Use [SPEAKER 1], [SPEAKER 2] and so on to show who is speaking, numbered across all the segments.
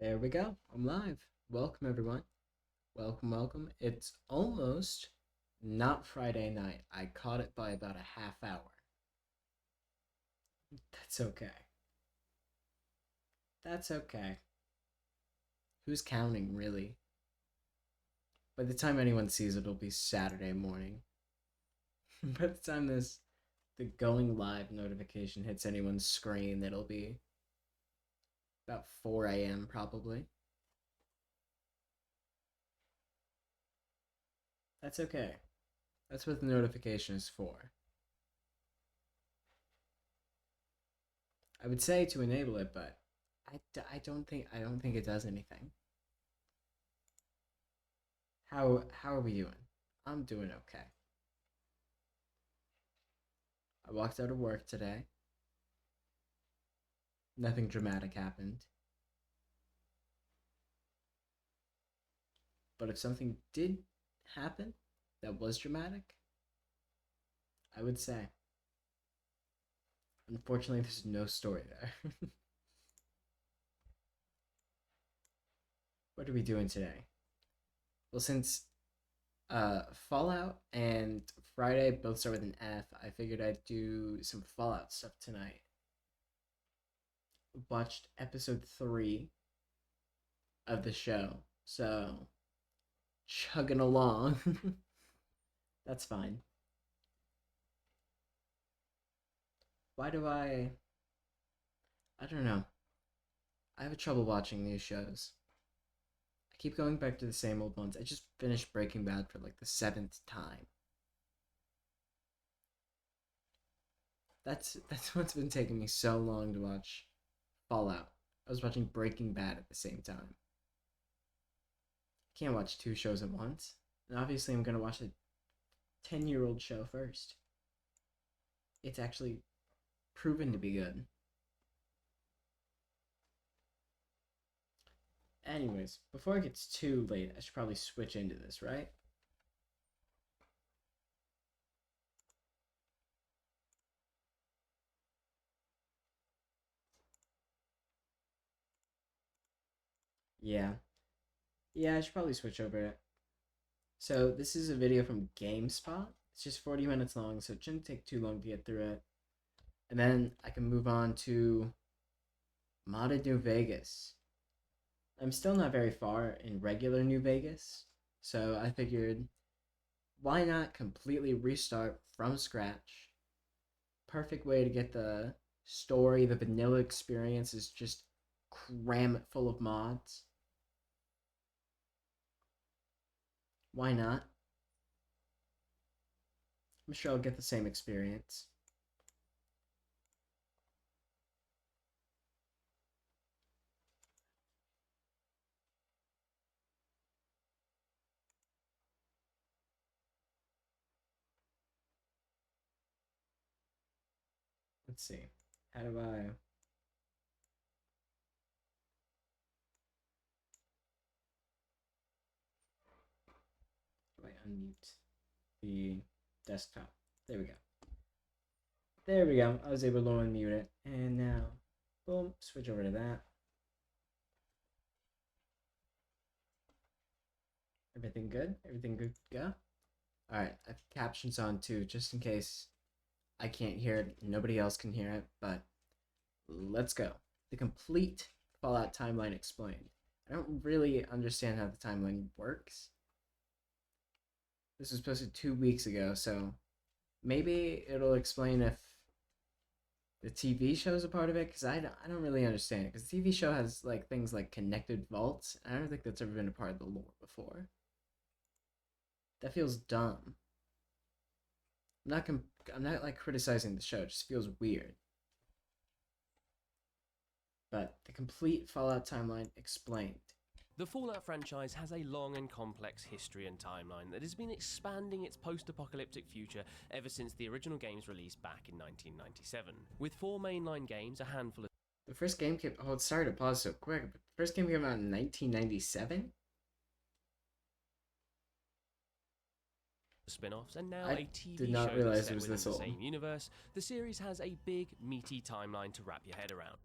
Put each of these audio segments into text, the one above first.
[SPEAKER 1] There we go. I'm live. Welcome, everyone. Welcome, welcome. It's almost not Friday night. I caught it by about a half hour. That's okay. That's okay. Who's counting, really? By the time anyone sees it, it'll be Saturday morning. By the time the going live notification hits anyone's screen, it'll be about 4 a.m. probably. That's okay. That's what the notification is for. I would say to enable it, but I don't think it does anything. How are we doing? I'm doing okay. I walked out of work today. Nothing dramatic happened. But if something did happen that was dramatic, I would say. Unfortunately, there's no story there. What are we doing today? Well, since Fallout and Friday both start with an F, I figured I'd do some Fallout stuff tonight. Watched episode 3 of the show, so chugging along. That's fine. Why do I don't know. I have trouble watching new shows. I keep going back to the same old ones. I just finished Breaking Bad for like the 7th time. That's what's been taking me so long to watch Fallout. I was watching Breaking Bad at the same time. I can't watch 2 shows at once. And obviously I'm going to watch a 10-year-old show first. It's actually proven to be good. Anyways, before it gets too late, I should probably switch into this, right? Yeah. Yeah, I should probably switch over it. So, this is a video from GameSpot. It's just 40 minutes long, so it shouldn't take too long to get through it. And then I can move on to Modded New Vegas. I'm still not very far in regular New Vegas, so I figured, why not completely restart from scratch? Perfect way to get the story, the vanilla experience is just cram it full of mods. Why not? I'm sure I'll get the same experience. Let's see. How do I unmute the desktop? There we go. There we go. I was able to unmute it. And now, boom, switch over to that. Everything good? Everything good to go? Alright, I have captions on too, just in case I can't hear it, nobody else can hear it, but let's go. The complete Fallout timeline explained. I don't really understand how the timeline works. This was posted 2 weeks ago, so maybe it'll explain if the TV show is a part of it, because I don't really understand it, because the TV show has like things like connected vaults. I don't think that's ever been a part of the lore before. That feels dumb. I'm not like criticizing the show, it just feels weird. But the complete Fallout timeline explained.
[SPEAKER 2] The Fallout franchise has a long and complex history and timeline that has been expanding its post-apocalyptic future ever since the original games released back in 1997. With 4 mainline games, a handful of
[SPEAKER 1] The first game came... Oh, sorry to pause so quick, but the first game came out in 1997?
[SPEAKER 2] spin-offs, and now
[SPEAKER 1] I
[SPEAKER 2] a TV
[SPEAKER 1] did not
[SPEAKER 2] show
[SPEAKER 1] realize
[SPEAKER 2] that's
[SPEAKER 1] it
[SPEAKER 2] set
[SPEAKER 1] was
[SPEAKER 2] within
[SPEAKER 1] this
[SPEAKER 2] the
[SPEAKER 1] old.
[SPEAKER 2] same universe. The series has a big, meaty timeline to wrap your head around.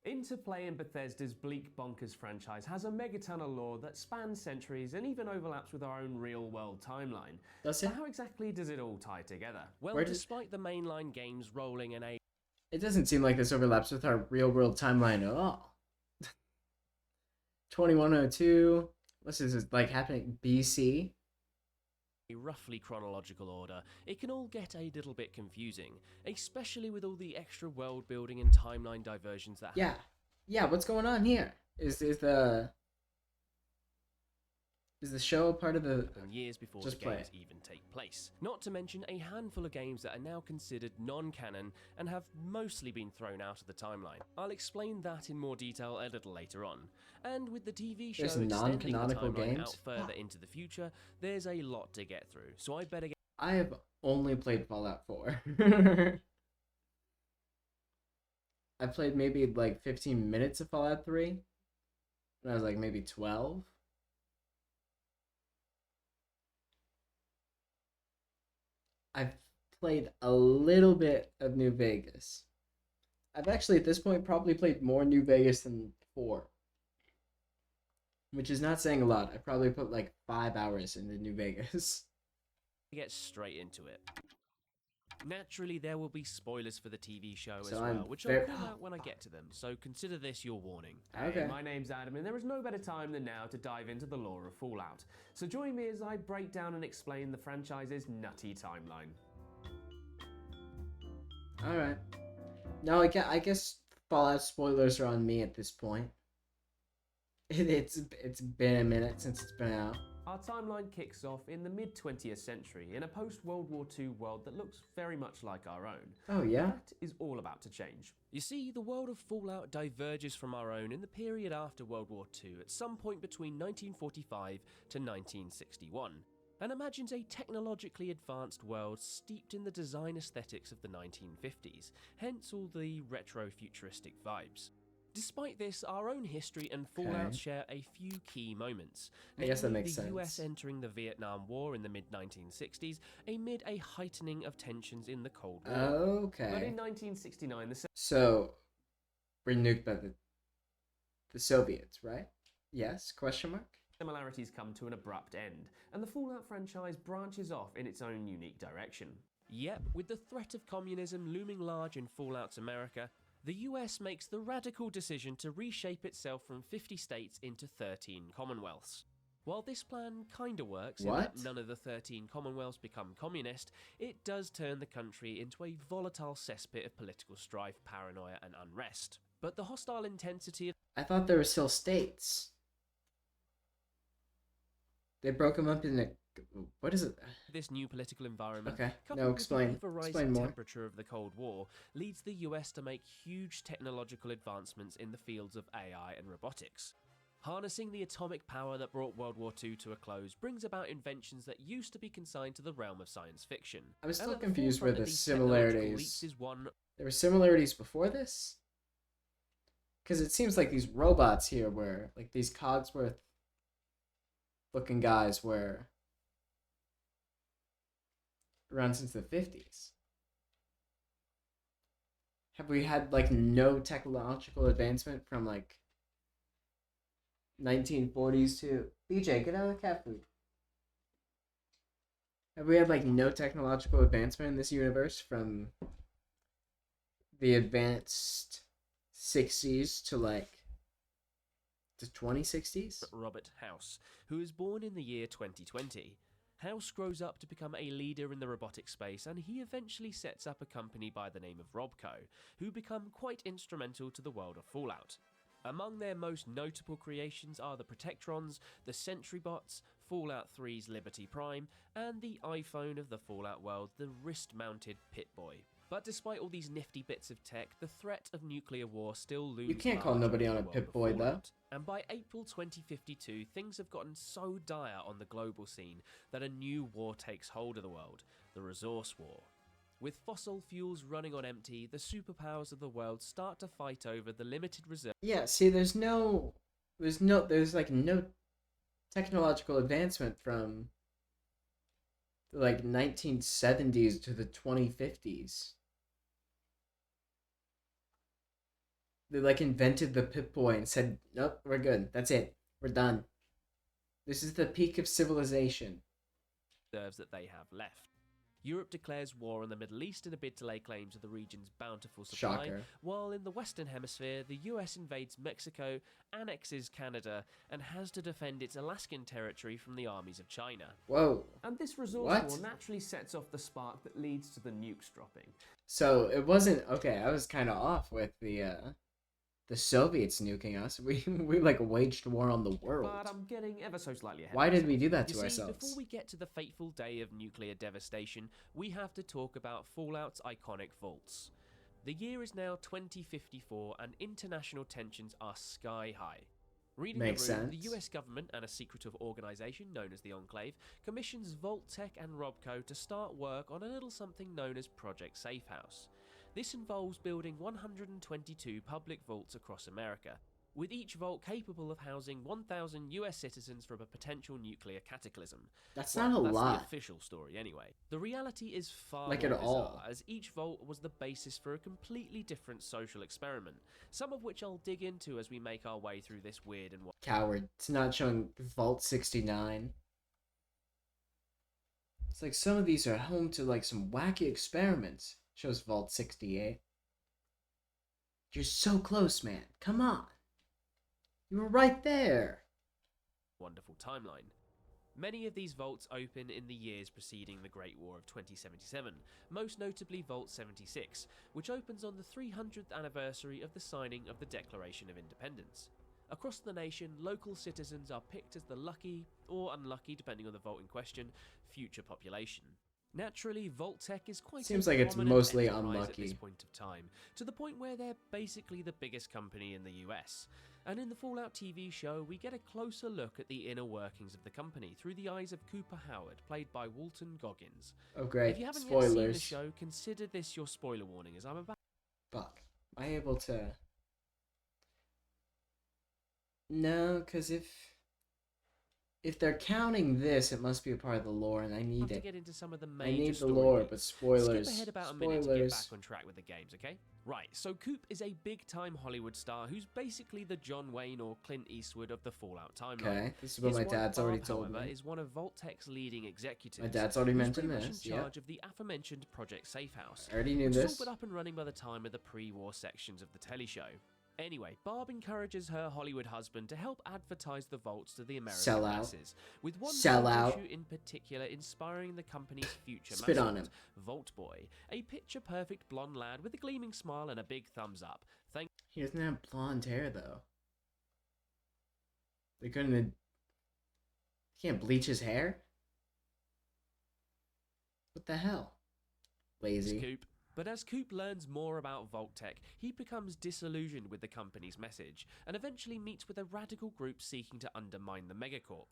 [SPEAKER 2] Interplay in Bethesda's bleak bonkers franchise has a megaton of lore that spans centuries and even overlaps with our own real-world timeline.
[SPEAKER 1] Does it?
[SPEAKER 2] But how exactly does it all tie together? Well,
[SPEAKER 1] Where does-
[SPEAKER 2] despite the mainline games rolling in a
[SPEAKER 1] It doesn't seem like this overlaps with our real-world timeline at all. 2102. What's this? Is like happening BC?
[SPEAKER 2] roughly chronological order, it can all get a little bit confusing, especially with all the extra world building and timeline diversions that
[SPEAKER 1] Yeah, what's going on here? Is the show part of the
[SPEAKER 2] years before
[SPEAKER 1] Just
[SPEAKER 2] the
[SPEAKER 1] play
[SPEAKER 2] games even take place. Not to mention a handful of games that are now considered non-canon and have mostly been thrown out of the timeline. I'll explain that in more detail a little later on. And with the TV show
[SPEAKER 1] There's
[SPEAKER 2] extending the
[SPEAKER 1] non-canonical
[SPEAKER 2] timeline
[SPEAKER 1] games?
[SPEAKER 2] out further into the future, there's a lot to get through, so I better get...
[SPEAKER 1] I have only played Fallout 4. I played maybe like 15 minutes of Fallout 3 when I was like maybe 12. I've played a little bit of New Vegas. I've actually at this point probably played more New Vegas than 4. Which is not saying a lot. I probably put like 5 hours into New Vegas.
[SPEAKER 2] Get straight into it. Naturally, there will be spoilers for the TV show
[SPEAKER 1] So
[SPEAKER 2] as
[SPEAKER 1] I'm
[SPEAKER 2] well, which
[SPEAKER 1] very-
[SPEAKER 2] I'll call out when I get to them, so consider this your warning.
[SPEAKER 1] Okay.
[SPEAKER 2] Hey, my name's Adam, and there is no better time than now to dive into the lore of Fallout. So join me as I break down and explain the franchise's nutty timeline.
[SPEAKER 1] Alright. No, I guess Fallout spoilers are on me at this point. It's been a minute since it's been out.
[SPEAKER 2] Our timeline kicks off in the mid-20th century in a post-World War II world that looks very much like our own.
[SPEAKER 1] Oh yeah?
[SPEAKER 2] That is all about to change. You see, the world of Fallout diverges from our own in the period after World War II at some point between 1945 to 1961, and imagines a technologically advanced world steeped in the design aesthetics of the 1950s, hence all the retro-futuristic vibes. Despite this, our own history and Fallout share a few key moments.
[SPEAKER 1] I guess that
[SPEAKER 2] namely
[SPEAKER 1] makes
[SPEAKER 2] the
[SPEAKER 1] sense.
[SPEAKER 2] US entering the Vietnam War in the mid-1960s amid a heightening of tensions in the Cold War.
[SPEAKER 1] Okay.
[SPEAKER 2] But in 1969,
[SPEAKER 1] So, we're nuked by the Soviets, right? Yes? Question mark?
[SPEAKER 2] similarities come to an abrupt end, and the Fallout franchise branches off in its own unique direction. Yep, with the threat of communism looming large in Fallout's America, the US makes the radical decision to reshape itself from 50 states into 13 commonwealths. While this plan kinda works in that none of the 13 commonwealths become communist, it does turn the country into a volatile cesspit of political strife, paranoia and unrest. But the hostile intensity of
[SPEAKER 1] I thought there were still states. They broke them up into... What is it?
[SPEAKER 2] this new political environment,
[SPEAKER 1] Okay.
[SPEAKER 2] coupled
[SPEAKER 1] No,
[SPEAKER 2] with
[SPEAKER 1] explain.
[SPEAKER 2] the ever-rising
[SPEAKER 1] Explain more.
[SPEAKER 2] temperature of the Cold War, leads the US to make huge technological advancements in the fields of AI and robotics. Harnessing the atomic power that brought World War II to a close brings about inventions that used to be consigned to the realm of science fiction.
[SPEAKER 1] I was
[SPEAKER 2] And
[SPEAKER 1] still
[SPEAKER 2] at the
[SPEAKER 1] confused where
[SPEAKER 2] forefront
[SPEAKER 1] the
[SPEAKER 2] of these technological
[SPEAKER 1] similarities...
[SPEAKER 2] leaps is one
[SPEAKER 1] There were similarities before this? Because it seems like these robots here were... Like, these Cogsworth-looking guys were... around since the 50s. Have we had, like, no technological advancement from, like, 1940s to... BJ, get out of the cat food. Have we had, like, no technological advancement in this universe from the advanced 60s to, like, the 2060s?
[SPEAKER 2] Robert House, who is born in the year 2020. House grows up to become a leader in the robotic space, and he eventually sets up a company by the name of Robco, who become quite instrumental to the world of Fallout. Among their most notable creations are the Protectrons, the Sentry Bots, Fallout 3's Liberty Prime, and the iPhone of the Fallout world, the wrist-mounted Pit-Boy. But despite all these nifty bits of tech, the threat of nuclear war still looms.
[SPEAKER 1] You can't call
[SPEAKER 2] large
[SPEAKER 1] nobody
[SPEAKER 2] over
[SPEAKER 1] on a
[SPEAKER 2] the world of
[SPEAKER 1] Pip-Boy, though.
[SPEAKER 2] Fallout. And by April 2052, things have gotten so dire on the global scene that a new war takes hold of the world, the Resource War. With fossil fuels running on empty, the superpowers of the world start to fight over the limited reserve.
[SPEAKER 1] Yeah, see, there's like no technological advancement from the, like, 1970s to the 2050s. They like invented the Pip-Boy and said, nope, we're good. That's it. We're done. This is the peak of civilization.
[SPEAKER 2] Reserves that they have left. Europe declares war on the Middle East in a bid to lay claim to the region's bountiful supply,
[SPEAKER 1] Shocker.
[SPEAKER 2] while in the Western Hemisphere, the US invades Mexico, annexes Canada, and has to defend its Alaskan territory from the armies of China.
[SPEAKER 1] Whoa.
[SPEAKER 2] And this resource
[SPEAKER 1] What?
[SPEAKER 2] war naturally sets off the spark that leads to the nukes dropping.
[SPEAKER 1] So it wasn't okay. I was kind of off with the Soviets nuking us. We like waged war on the world.
[SPEAKER 2] But I'm getting ever so slightly ahead.
[SPEAKER 1] Why did we do that to
[SPEAKER 2] You see,
[SPEAKER 1] ourselves?
[SPEAKER 2] before we get to the fateful day of nuclear devastation, we have to talk about Fallout's iconic vaults. The year is now 2054 and international tensions are sky high. Reading
[SPEAKER 1] Makes
[SPEAKER 2] the room,
[SPEAKER 1] sense.
[SPEAKER 2] the US government and a secretive organisation known as the Enclave commissions Vault-Tec and Robco to start work on a little something known as Project Safehouse. This involves building 122 public vaults across America, with each vault capable of housing 1,000 US citizens from a potential nuclear cataclysm.
[SPEAKER 1] That's not a
[SPEAKER 2] that's
[SPEAKER 1] lot.
[SPEAKER 2] the official story anyway. The reality is far
[SPEAKER 1] Like
[SPEAKER 2] more
[SPEAKER 1] at all.
[SPEAKER 2] bizarre, as each vault was the basis for a completely different social experiment, some of which I'll dig into as we make our way through this weird and
[SPEAKER 1] Coward. It's not showing Vault 69. It's like some of these are home to like some wacky experiments. Shows Vault 68. You're so close, man. Come on. You were right there.
[SPEAKER 2] wonderful timeline. Many of these vaults open in the years preceding the Great War of 2077, most notably Vault 76, which opens on the 300th anniversary of the signing of the Declaration of Independence. Across the nation, local citizens are picked as the lucky, or unlucky depending on the vault in question, future population. Naturally, Vault-Tec is quite
[SPEAKER 1] Seems
[SPEAKER 2] a
[SPEAKER 1] like it's
[SPEAKER 2] prominent
[SPEAKER 1] mostly
[SPEAKER 2] enterprise
[SPEAKER 1] unlucky.
[SPEAKER 2] at this point of time, to the point where they're basically the biggest company in the US. And in the Fallout TV show, we get a closer look at the inner workings of the company through the eyes of Cooper Howard, played by Walton Goggins.
[SPEAKER 1] Oh great,
[SPEAKER 2] If you haven't yet seen the
[SPEAKER 1] spoilers.
[SPEAKER 2] show, consider this your spoiler warning, as I'm about.
[SPEAKER 1] Fuck. Am I able to... No, because if they're counting this, it must be a part of the lore, and I need
[SPEAKER 2] To
[SPEAKER 1] it.
[SPEAKER 2] get into some of the
[SPEAKER 1] I
[SPEAKER 2] major
[SPEAKER 1] need the
[SPEAKER 2] story
[SPEAKER 1] lore,
[SPEAKER 2] beats.
[SPEAKER 1] but spoilers.
[SPEAKER 2] Skip ahead about a minute to get
[SPEAKER 1] Spoilers.
[SPEAKER 2] back on track with the games, okay? Right, so Coop is a big-time Hollywood star who's basically the John Wayne or Clint Eastwood of the Fallout timeline.
[SPEAKER 1] Okay, this is what
[SPEAKER 2] His
[SPEAKER 1] my
[SPEAKER 2] wife,
[SPEAKER 1] dad's already
[SPEAKER 2] Barb,
[SPEAKER 1] told
[SPEAKER 2] however,
[SPEAKER 1] me.
[SPEAKER 2] is one of Vault-Tec's leading executives.
[SPEAKER 1] My dad's already
[SPEAKER 2] who's
[SPEAKER 1] mentioned
[SPEAKER 2] pretty much
[SPEAKER 1] this,
[SPEAKER 2] in
[SPEAKER 1] yeah.
[SPEAKER 2] charge of the aforementioned Project Safehouse.
[SPEAKER 1] I already knew
[SPEAKER 2] Which was
[SPEAKER 1] this.
[SPEAKER 2] all but up and running by the time of the pre-war sections of the telly show. Anyway, Barb encourages her Hollywood husband to help advertise the vaults to the American
[SPEAKER 1] Sell out.
[SPEAKER 2] masses, with one
[SPEAKER 1] Sell
[SPEAKER 2] photo
[SPEAKER 1] out.
[SPEAKER 2] shoot in particular inspiring the company's future
[SPEAKER 1] Spit on
[SPEAKER 2] mascot,
[SPEAKER 1] him.
[SPEAKER 2] Vault Boy, a picture-perfect blonde lad with a gleaming smile and a big thumbs up. Thank
[SPEAKER 1] He doesn't have blonde hair, though. They couldn't... He can't bleach his hair? What the hell? Lazy.
[SPEAKER 2] Coop. But as Coop learns more about Vault-Tec, he becomes disillusioned with the company's message, and eventually meets with a radical group seeking to undermine the megacorp.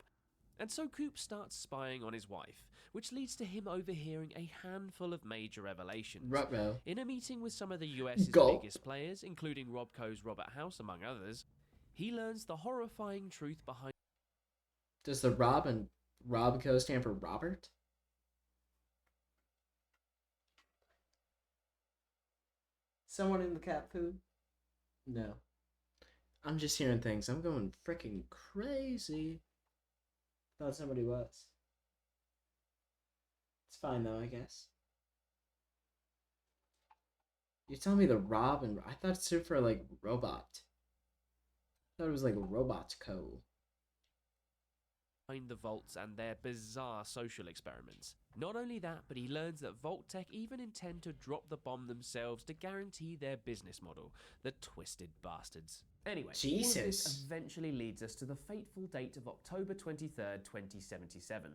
[SPEAKER 2] And so Coop starts spying on his wife, which leads to him overhearing a handful of major revelations.
[SPEAKER 1] Ruh-roh.
[SPEAKER 2] In a meeting with some of the US's
[SPEAKER 1] Gulp.
[SPEAKER 2] biggest players, including Robco's Robert House, among others, he learns the horrifying truth behind
[SPEAKER 1] Does the Rob and Robco stand for Robert? Someone in the cat food? No. I'm just hearing things. I'm going freaking crazy. Thought somebody was. It's fine though, I guess. You're telling me the Rob and I thought it stood for like robot. I thought it was like Robot Co.
[SPEAKER 2] the vaults and their bizarre social experiments. Not only that, but he learns that Vault-Tec even intend to drop the bomb themselves to guarantee their business model. The twisted bastards. Anyway, all of
[SPEAKER 1] Jesus.
[SPEAKER 2] this eventually leads us to the fateful date of October 23rd, 2077,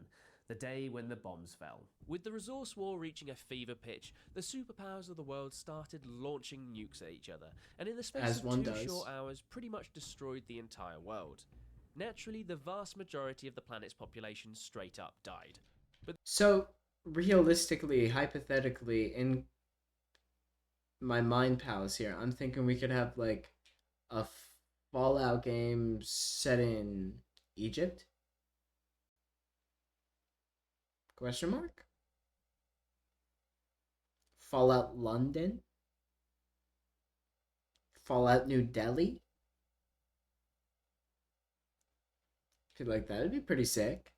[SPEAKER 2] the day when the bombs fell. With the resource war reaching a fever pitch, the superpowers of the world started launching nukes at each other, and in the space
[SPEAKER 1] As
[SPEAKER 2] of
[SPEAKER 1] one
[SPEAKER 2] 2
[SPEAKER 1] does.
[SPEAKER 2] short hours pretty much destroyed the entire world. Naturally, the vast majority of the planet's population straight up died.
[SPEAKER 1] So, realistically, hypothetically, in my mind palace here, I'm thinking we could have, like, a Fallout game set in Egypt? Question mark? Fallout London? Fallout New Delhi. Feel like that would be pretty sick.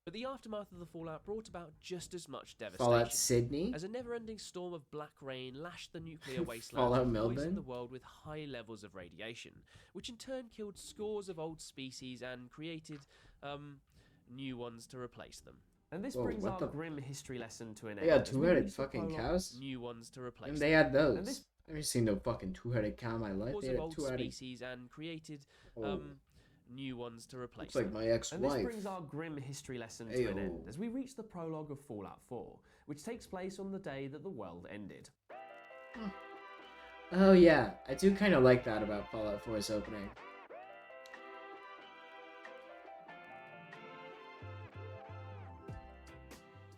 [SPEAKER 2] But the aftermath of the fallout brought about just as much devastation.
[SPEAKER 1] Fallout Sydney.
[SPEAKER 2] As a never-ending storm of black rain lashed the nuclear wastelands
[SPEAKER 1] Fallout
[SPEAKER 2] and poisoned
[SPEAKER 1] Melbourne.
[SPEAKER 2] the world with high levels of radiation, which in turn killed scores of old species and created, new ones to replace them. And this brings our grim history lesson to an end.
[SPEAKER 1] They got two-headed fucking cows.
[SPEAKER 2] New ones to replace
[SPEAKER 1] And
[SPEAKER 2] them.
[SPEAKER 1] they had those. I've never seen no fucking two-headed cow in my life. They had
[SPEAKER 2] Old
[SPEAKER 1] two-headed
[SPEAKER 2] species and created, new ones to replace
[SPEAKER 1] looks like my ex-wife.
[SPEAKER 2] And this brings our grim history lesson to an end as we reach the prologue of Fallout 4, which takes place on the day that the world ended.
[SPEAKER 1] Oh yeah, I do kind of like that about Fallout 4's opening.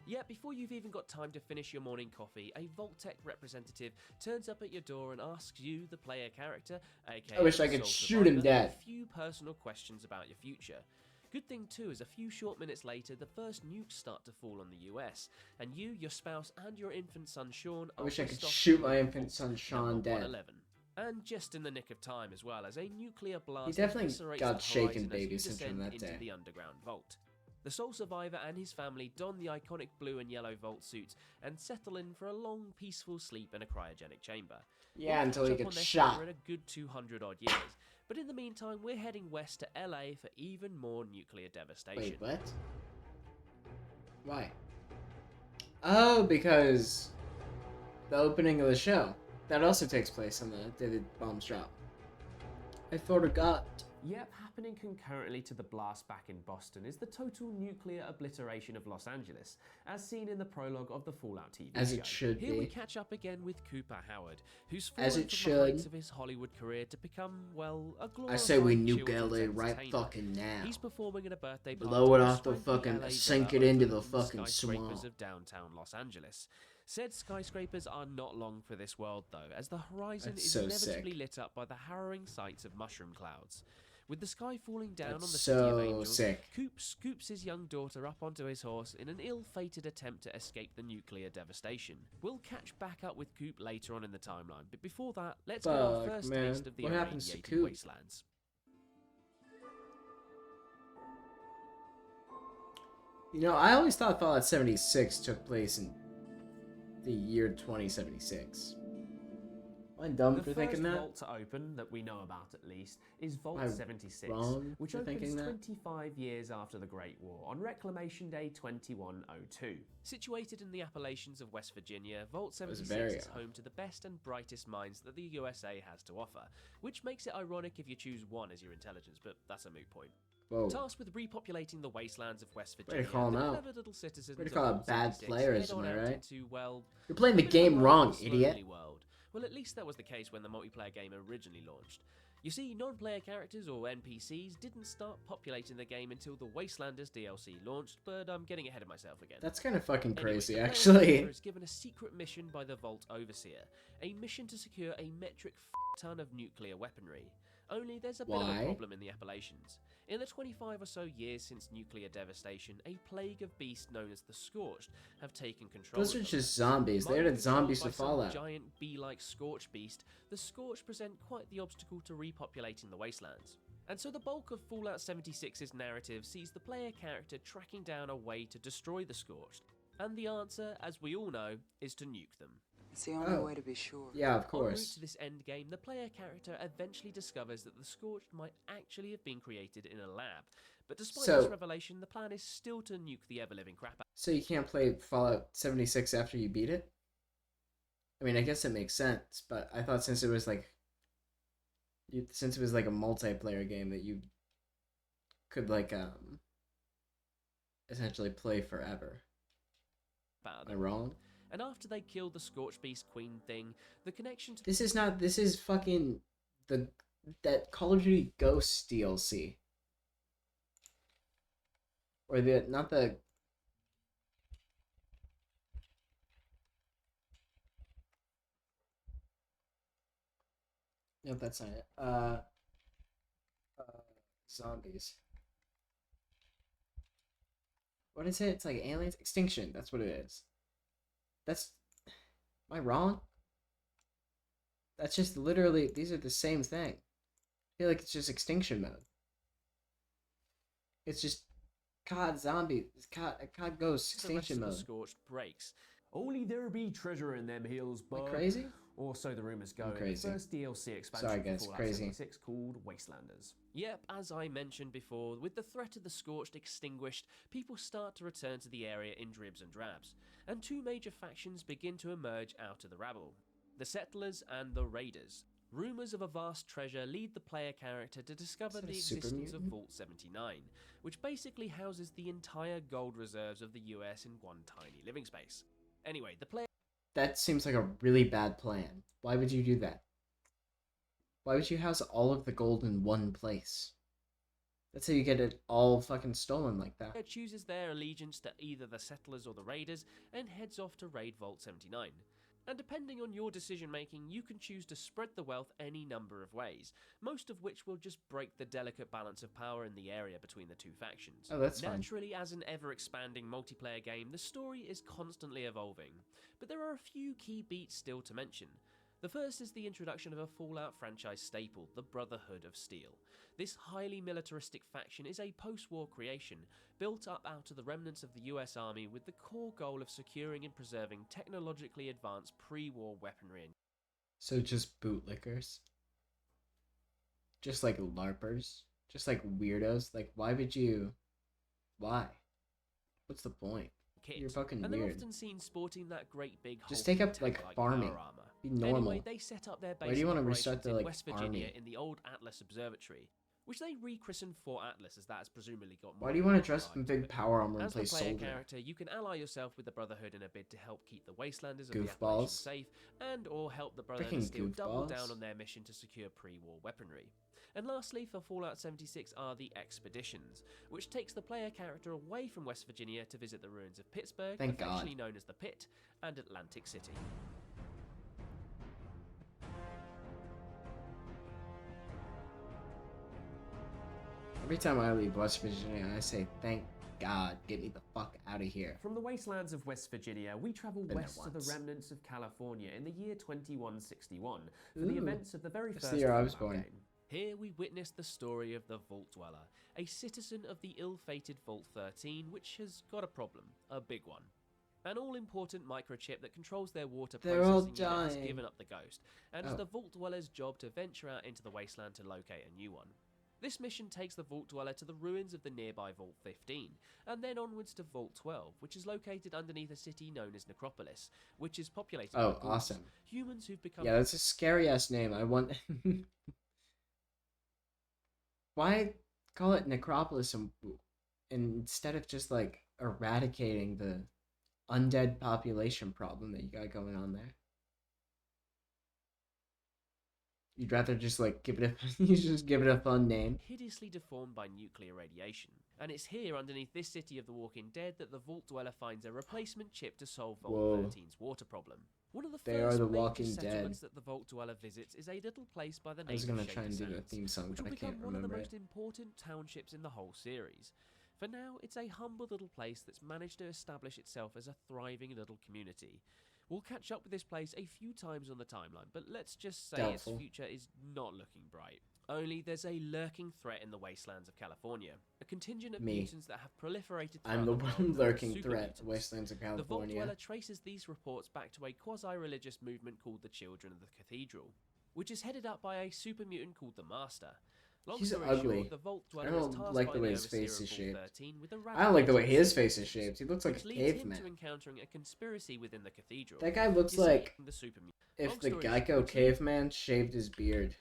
[SPEAKER 2] Yet before you've even got time to finish your morning coffee, a Vault-Tec representative turns up at your door and asks you, the player character, aka
[SPEAKER 1] I wish I could shoot him dead.
[SPEAKER 2] a few personal questions about your future. Good thing too is a few short minutes later, the first nukes start to fall on the US, and you, your spouse, and your infant son Sean
[SPEAKER 1] I
[SPEAKER 2] are
[SPEAKER 1] wish I could
[SPEAKER 2] whisked off
[SPEAKER 1] shoot
[SPEAKER 2] to
[SPEAKER 1] my
[SPEAKER 2] Vault
[SPEAKER 1] infant son
[SPEAKER 2] number
[SPEAKER 1] Sean dead.
[SPEAKER 2] 111. And just in the nick of time as well, as a nuclear blast
[SPEAKER 1] He definitely
[SPEAKER 2] eviscerates
[SPEAKER 1] got
[SPEAKER 2] the
[SPEAKER 1] shaken
[SPEAKER 2] horizon as
[SPEAKER 1] baby
[SPEAKER 2] you
[SPEAKER 1] syndrome
[SPEAKER 2] descend
[SPEAKER 1] that
[SPEAKER 2] into
[SPEAKER 1] day.
[SPEAKER 2] the underground vault. The sole survivor and his family don the iconic blue and yellow vault suits and settle in for a long, peaceful sleep in a cryogenic chamber.
[SPEAKER 1] Yeah,
[SPEAKER 2] We'll
[SPEAKER 1] until
[SPEAKER 2] catch
[SPEAKER 1] he
[SPEAKER 2] up
[SPEAKER 1] gets
[SPEAKER 2] on their
[SPEAKER 1] shot.
[SPEAKER 2] future in a good 200 odd years. But in the meantime, we're heading west to LA for even more nuclear devastation.
[SPEAKER 1] Wait, what? Why? Oh, because the opening of the show. That also takes place on the day the bombs drop. I forgot.
[SPEAKER 2] Yep, happening concurrently to the blast back in Boston is the total nuclear obliteration of Los Angeles, as seen in the prologue of the Fallout TV
[SPEAKER 1] As
[SPEAKER 2] show.
[SPEAKER 1] it should
[SPEAKER 2] Here we
[SPEAKER 1] be.
[SPEAKER 2] catch up again with Cooper Howard, who's
[SPEAKER 1] As
[SPEAKER 2] fallen
[SPEAKER 1] it
[SPEAKER 2] from the heights
[SPEAKER 1] should.
[SPEAKER 2] of his Hollywood career to become, well, a glorified
[SPEAKER 1] I say we nuke
[SPEAKER 2] children's
[SPEAKER 1] LA right
[SPEAKER 2] entertainer.
[SPEAKER 1] fucking now.
[SPEAKER 2] He's performing at a birthday party.
[SPEAKER 1] Blow it
[SPEAKER 2] in a
[SPEAKER 1] off the
[SPEAKER 2] swanky
[SPEAKER 1] fucking,
[SPEAKER 2] LA
[SPEAKER 1] sink
[SPEAKER 2] villa
[SPEAKER 1] it into
[SPEAKER 2] overlooking
[SPEAKER 1] the fucking
[SPEAKER 2] skyscrapers
[SPEAKER 1] swamp.
[SPEAKER 2] of downtown Los Angeles. Said skyscrapers are not long for this world, though, as the horizon
[SPEAKER 1] That's
[SPEAKER 2] is
[SPEAKER 1] so
[SPEAKER 2] inevitably
[SPEAKER 1] sick.
[SPEAKER 2] lit up by the harrowing sights of mushroom clouds. With the sky falling down
[SPEAKER 1] That's
[SPEAKER 2] on the city of
[SPEAKER 1] so
[SPEAKER 2] angels,
[SPEAKER 1] sick.
[SPEAKER 2] Coop scoops his young daughter up onto his horse in an ill-fated attempt to escape the nuclear devastation. We'll catch back up with Coop later on in the timeline, but before that, let's get our
[SPEAKER 1] Fuck,
[SPEAKER 2] first
[SPEAKER 1] man.
[SPEAKER 2] taste of the
[SPEAKER 1] What happens to
[SPEAKER 2] irradiated
[SPEAKER 1] Coop?
[SPEAKER 2] wastelands.
[SPEAKER 1] You know, I always thought Fallout 76 took place in the year 2076. Am I dumb for thinking
[SPEAKER 2] The
[SPEAKER 1] that?
[SPEAKER 2] first vault to open, that we know about at least, is Vault
[SPEAKER 1] Am I
[SPEAKER 2] 76,
[SPEAKER 1] wrong
[SPEAKER 2] which
[SPEAKER 1] for
[SPEAKER 2] opens
[SPEAKER 1] thinking that?
[SPEAKER 2] 25 years after the Great War, on Reclamation Day 2102. Situated in the Appalachians of West Virginia, Vault 76
[SPEAKER 1] very
[SPEAKER 2] is home to the best and brightest minds that the USA has to offer, which makes it ironic if you choose one as your intelligence, but that's a moot point.
[SPEAKER 1] Whoa.
[SPEAKER 2] Tasked with repopulating the wastelands of West
[SPEAKER 1] Way
[SPEAKER 2] Virginia,
[SPEAKER 1] to call 'em
[SPEAKER 2] the
[SPEAKER 1] out.
[SPEAKER 2] clever little citizens
[SPEAKER 1] Way to
[SPEAKER 2] of
[SPEAKER 1] call out
[SPEAKER 2] Vault
[SPEAKER 1] bad
[SPEAKER 2] 76
[SPEAKER 1] players,
[SPEAKER 2] head on
[SPEAKER 1] am I
[SPEAKER 2] out
[SPEAKER 1] right?
[SPEAKER 2] into, well,
[SPEAKER 1] You're playing the
[SPEAKER 2] a bit of a
[SPEAKER 1] game wrong,
[SPEAKER 2] slow,
[SPEAKER 1] idiot.
[SPEAKER 2] lonely world. Well, at least that was the case when the multiplayer game originally launched. You see, non-player characters or NPCs didn't start populating the game until the Wastelanders DLC launched, but I'm getting ahead of myself again.
[SPEAKER 1] That's kind of fucking
[SPEAKER 2] Anyway,
[SPEAKER 1] crazy,
[SPEAKER 2] the player
[SPEAKER 1] actually.
[SPEAKER 2] character is given a secret mission by the Vault Overseer, a mission to secure a metric ton of nuclear weaponry. Only there's a bit of
[SPEAKER 1] Why?
[SPEAKER 2] a problem in the Appalachians. In the 25 or so years since nuclear devastation, a plague of beasts known as the Scorched have taken control
[SPEAKER 1] Those
[SPEAKER 2] of
[SPEAKER 1] are
[SPEAKER 2] them.
[SPEAKER 1] just zombies. They're the
[SPEAKER 2] Mind
[SPEAKER 1] zombies
[SPEAKER 2] controlled
[SPEAKER 1] to
[SPEAKER 2] by some
[SPEAKER 1] Fallout.
[SPEAKER 2] giant bee-like scorch beast, the Scorched present quite the obstacle to repopulating the wastelands. And so the bulk of Fallout 76's narrative sees the player character tracking down a way to destroy the Scorched. And the answer, as we all know, is to nuke them.
[SPEAKER 3] It's the only
[SPEAKER 1] Oh.
[SPEAKER 3] way to be sure.
[SPEAKER 1] Yeah, of
[SPEAKER 2] En route
[SPEAKER 1] course.
[SPEAKER 2] to this end game, the player character eventually discovers that the Scorched might actually have been created in a lab. But despite
[SPEAKER 1] So-
[SPEAKER 2] this revelation, the plan is still to nuke the ever-living crap out.
[SPEAKER 1] So you can't play Fallout 76 after you beat it? I mean, I guess it makes sense, but I thought since it was like a multiplayer game that you could like essentially play forever. Am I wrong?
[SPEAKER 2] And after they kill the Scorched Beast Queen thing, the connection to
[SPEAKER 1] This is fucking that Call of Duty Ghosts DLC. Or not the No, that's not it. Zombies. What is it? It's like Aliens Extinction. That's what it is. Am I wrong? That's just literally, these are the same thing. I feel like it's just extinction mode. It's just COD zombie, COD Ghost
[SPEAKER 2] The rest
[SPEAKER 1] extinction
[SPEAKER 2] of the
[SPEAKER 1] mode.
[SPEAKER 2] Scorched breaks.
[SPEAKER 3] Only there be treasure in them hills,
[SPEAKER 1] Am I
[SPEAKER 3] bud.
[SPEAKER 1] crazy?
[SPEAKER 3] Or so the rumors go.
[SPEAKER 1] I'm
[SPEAKER 3] In the
[SPEAKER 1] crazy.
[SPEAKER 3] first DLC expansion
[SPEAKER 1] Sorry,
[SPEAKER 3] for
[SPEAKER 1] guys,
[SPEAKER 3] Fallout
[SPEAKER 1] crazy.
[SPEAKER 3] 76 called Wastelanders.
[SPEAKER 2] Yep, as I mentioned before, with the threat of the Scorched extinguished, people start to return to the area in dribs and drabs, and two major factions begin to emerge out of the rabble: the Settlers and the Raiders. Rumours of a vast treasure lead the player character to discover
[SPEAKER 1] Is that a
[SPEAKER 2] the
[SPEAKER 1] super
[SPEAKER 2] existence of
[SPEAKER 1] mutant?
[SPEAKER 2] Vault 79, which basically houses the entire gold reserves of the US in one tiny living space. Anyway, the player
[SPEAKER 1] That seems like a really bad plan. Why would you do that? Why would you house all of the gold in one place? That's how you get it all fucking stolen like that.
[SPEAKER 2] chooses their allegiance to either the Settlers or the Raiders and heads off to raid Vault 79. And depending on your decision making, you can choose to spread the wealth any number of ways, most of which will just break the delicate balance of power in the area between the two factions.
[SPEAKER 1] Oh, that's fine.
[SPEAKER 2] Naturally, as an ever-expanding multiplayer game, the story is constantly evolving, but there are a few key beats still to mention. The first is the introduction of a Fallout franchise staple, the Brotherhood of Steel. This highly militaristic faction is a post-war creation, built up out of the remnants of the US Army with the core goal of securing and preserving technologically advanced pre-war weaponry.
[SPEAKER 1] So just bootlickers? Just like LARPers? Just like weirdos? Like, why would you... Why? What's the point?
[SPEAKER 2] Kit,
[SPEAKER 1] You're fucking
[SPEAKER 2] and they're
[SPEAKER 1] weird.
[SPEAKER 2] often seen sporting that great big
[SPEAKER 1] Just
[SPEAKER 2] hulking
[SPEAKER 1] take up, like,
[SPEAKER 2] tank-like
[SPEAKER 1] farming.
[SPEAKER 2] power armor.
[SPEAKER 1] Be normal.
[SPEAKER 2] Anyway, they set up their base
[SPEAKER 1] Why do you
[SPEAKER 2] want
[SPEAKER 1] wanna
[SPEAKER 2] to
[SPEAKER 1] restart the,
[SPEAKER 2] in
[SPEAKER 1] like,
[SPEAKER 2] West Virginia
[SPEAKER 1] army?
[SPEAKER 2] in the old Atlas Observatory, which they rechristened Fort Atlas as that has presumably got more.
[SPEAKER 1] Why do you want to dress up in big power armor and
[SPEAKER 2] As
[SPEAKER 1] play
[SPEAKER 2] the player
[SPEAKER 1] soldier?
[SPEAKER 2] character, you can ally yourself with the Brotherhood in a bid to help keep the Wastelanders of the Appalachians
[SPEAKER 1] Goofballs.
[SPEAKER 2] safe, and or help the Brotherhood
[SPEAKER 1] Freaking
[SPEAKER 2] still double
[SPEAKER 1] goofballs.
[SPEAKER 2] down on their mission to secure pre-war weaponry. And lastly, for Fallout 76 are the Expeditions, which takes the player character away from West Virginia to visit the ruins of Pittsburgh,
[SPEAKER 1] Thank God.
[SPEAKER 2] affectionately known as the Pit, and Atlantic City.
[SPEAKER 1] Every time I leave West Virginia, I say, thank God, get me the fuck out of here.
[SPEAKER 3] From the wastelands of West Virginia, we travel
[SPEAKER 1] Been there
[SPEAKER 3] west to the
[SPEAKER 1] once.
[SPEAKER 3] remnants of California in the year 2161 for the
[SPEAKER 1] Ooh,
[SPEAKER 3] events of the very
[SPEAKER 1] that's
[SPEAKER 3] first
[SPEAKER 1] the year I was
[SPEAKER 3] Fallout
[SPEAKER 1] born.
[SPEAKER 3] game.
[SPEAKER 2] Here we witness the story of the Vault Dweller, a citizen of the ill-fated Vault 13, which has got a problem, a big one. An all-important microchip that controls their water
[SPEAKER 1] They're all
[SPEAKER 2] processing unit has
[SPEAKER 1] dying.
[SPEAKER 2] given up the ghost, and
[SPEAKER 1] Oh.
[SPEAKER 2] it's the Vault Dweller's job to venture out into the wasteland to locate a new one. This mission takes the Vault Dweller to the ruins of the nearby Vault 15, and then onwards to Vault 12, which is located underneath a city known as Necropolis, which is populated
[SPEAKER 1] Oh,
[SPEAKER 2] by ghouls,
[SPEAKER 1] awesome.
[SPEAKER 2] humans who've become
[SPEAKER 1] Yeah, that's a scary ass name. I want. Why call it Necropolis instead of just like eradicating the undead population problem that you got going on there? You'd rather just like give it a you just give it a fun name.
[SPEAKER 2] hideously deformed by nuclear radiation. And it's here, underneath this city of the Walking Dead, that the Vault Dweller finds a replacement chip to solve Vault
[SPEAKER 1] Whoa.
[SPEAKER 2] 13's water problem. One of the
[SPEAKER 1] They are
[SPEAKER 2] first
[SPEAKER 1] the
[SPEAKER 2] major
[SPEAKER 1] Walking
[SPEAKER 2] settlements
[SPEAKER 1] Dead.
[SPEAKER 2] that the Vault Dweller visits is a little place by the name
[SPEAKER 1] I was
[SPEAKER 2] of
[SPEAKER 1] gonna
[SPEAKER 2] Shaker
[SPEAKER 1] try and do a
[SPEAKER 2] Sands,
[SPEAKER 1] theme song,
[SPEAKER 2] which
[SPEAKER 1] but
[SPEAKER 2] will
[SPEAKER 1] I
[SPEAKER 2] become
[SPEAKER 1] can't
[SPEAKER 2] one of the
[SPEAKER 1] remember
[SPEAKER 2] most
[SPEAKER 1] it.
[SPEAKER 2] important townships in the whole series. For now, it's a humble little place that's managed to establish itself as a thriving little community. We'll catch up with this place a few times on the timeline, but let's just say
[SPEAKER 1] Doubtful.
[SPEAKER 2] its future is not looking bright. Only there's a lurking threat in the wastelands of California, a contingent of
[SPEAKER 1] Me.
[SPEAKER 2] mutants that have proliferated
[SPEAKER 1] I'm
[SPEAKER 2] throughout
[SPEAKER 1] the
[SPEAKER 2] world
[SPEAKER 1] one
[SPEAKER 2] known as
[SPEAKER 1] lurking
[SPEAKER 2] super
[SPEAKER 1] threat.
[SPEAKER 2] mutants.
[SPEAKER 1] Wastelands of
[SPEAKER 2] The Vault
[SPEAKER 1] California.
[SPEAKER 2] Dweller traces these reports back to a quasi-religious movement called the Children of the Cathedral, which is headed up by a super mutant called the Master. Long
[SPEAKER 1] He's
[SPEAKER 2] story
[SPEAKER 1] ugly.
[SPEAKER 2] short, the Vault Dweller
[SPEAKER 1] I don't
[SPEAKER 2] is tasked
[SPEAKER 1] like
[SPEAKER 2] by
[SPEAKER 1] the way his
[SPEAKER 2] overseer
[SPEAKER 1] face
[SPEAKER 2] of
[SPEAKER 1] is
[SPEAKER 2] Vault
[SPEAKER 1] shaped.
[SPEAKER 2] 13 with
[SPEAKER 1] I don't like the way
[SPEAKER 2] eradicating
[SPEAKER 1] his face is
[SPEAKER 2] super
[SPEAKER 1] shaped. He looks like
[SPEAKER 2] which
[SPEAKER 1] a
[SPEAKER 2] leads him to
[SPEAKER 1] caveman.
[SPEAKER 2] encountering a conspiracy within the cathedral.
[SPEAKER 1] That guy looks
[SPEAKER 2] You see,
[SPEAKER 1] like
[SPEAKER 2] the super mutant.
[SPEAKER 1] if
[SPEAKER 2] Long
[SPEAKER 1] the
[SPEAKER 2] story
[SPEAKER 1] Geico
[SPEAKER 2] short,
[SPEAKER 1] caveman shaved his beard.